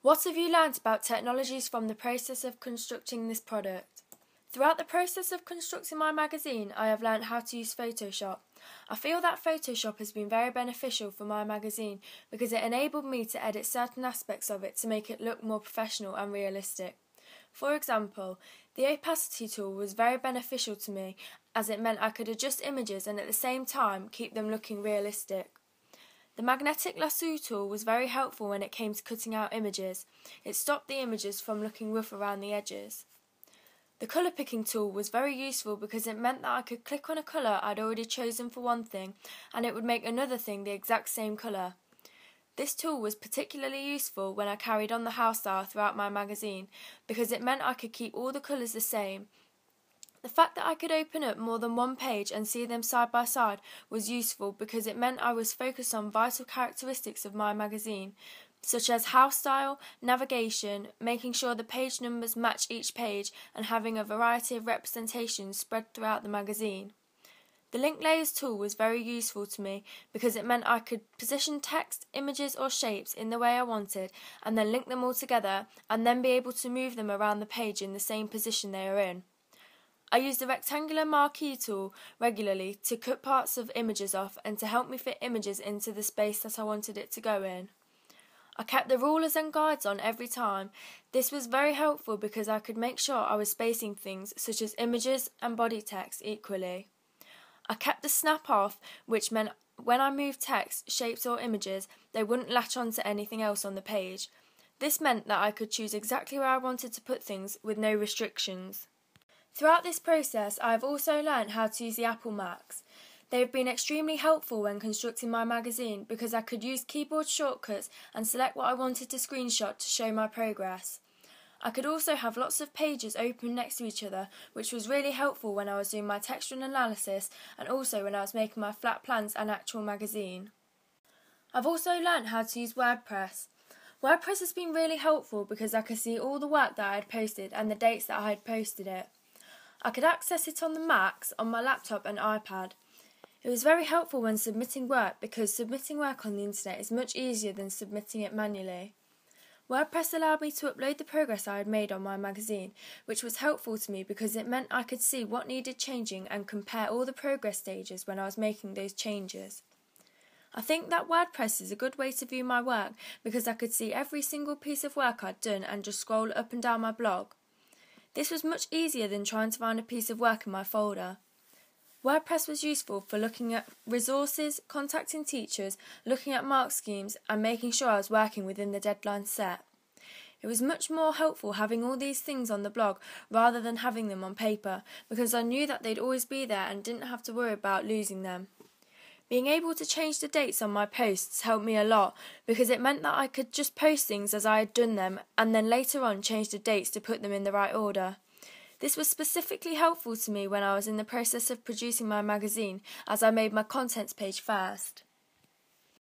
What have you learnt about technologies from the process of constructing this product? Throughout the process of constructing my magazine, I have learnt how to use Photoshop. I feel that Photoshop has been very beneficial for my magazine because it enabled me to edit certain aspects of it to make it look more professional and realistic. For example, the opacity tool was very beneficial to me as it meant I could adjust images and at the same time keep them looking realistic. The magnetic lasso tool was very helpful when it came to cutting out images. It stopped the images from looking rough around the edges. The colour picking tool was very useful because it meant that I could click on a colour I'd already chosen for one thing and it would make another thing the exact same colour. This tool was particularly useful when I carried on the house style throughout my magazine because it meant I could keep all the colours the same. The fact that I could open up more than one page and see them side by side was useful because it meant I was focused on vital characteristics of my magazine, such as house style, navigation, making sure the page numbers match each page, and having a variety of representations spread throughout the magazine. The link layers tool was very useful to me because it meant I could position text, images or shapes in the way I wanted and then link them all together and then be able to move them around the page in the same position they are in. I used the rectangular marquee tool regularly to cut parts of images off and to help me fit images into the space that I wanted it to go in. I kept the rulers and guides on every time. This was very helpful because I could make sure I was spacing things such as images and body text equally. I kept the snap off, which meant when I moved text, shapes or images, they wouldn't latch onto anything else on the page. This meant that I could choose exactly where I wanted to put things with no restrictions. Throughout this process, I have also learnt how to use the Apple Macs. They have been extremely helpful when constructing my magazine because I could use keyboard shortcuts and select what I wanted to screenshot to show my progress. I could also have lots of pages open next to each other, which was really helpful when I was doing my textual analysis and also when I was making my flat plans and actual magazine. I've also learnt how to use WordPress. WordPress has been really helpful because I could see all the work that I had posted and the dates that I had posted it. I could access it on the Macs, on my laptop and iPad. It was very helpful when submitting work because submitting work on the internet is much easier than submitting it manually. WordPress allowed me to upload the progress I had made on my magazine, which was helpful to me because it meant I could see what needed changing and compare all the progress stages when I was making those changes. I think that WordPress is a good way to view my work because I could see every single piece of work I'd done and just scroll up and down my blog. This was much easier than trying to find a piece of work in my folder. WordPress was useful for looking at resources, contacting teachers, looking at mark schemes and making sure I was working within the deadline set. It was much more helpful having all these things on the blog rather than having them on paper because I knew that they'd always be there and didn't have to worry about losing them. Being able to change the dates on my posts helped me a lot because it meant that I could just post things as I had done them and then later on change the dates to put them in the right order. This was specifically helpful to me when I was in the process of producing my magazine as I made my contents page first.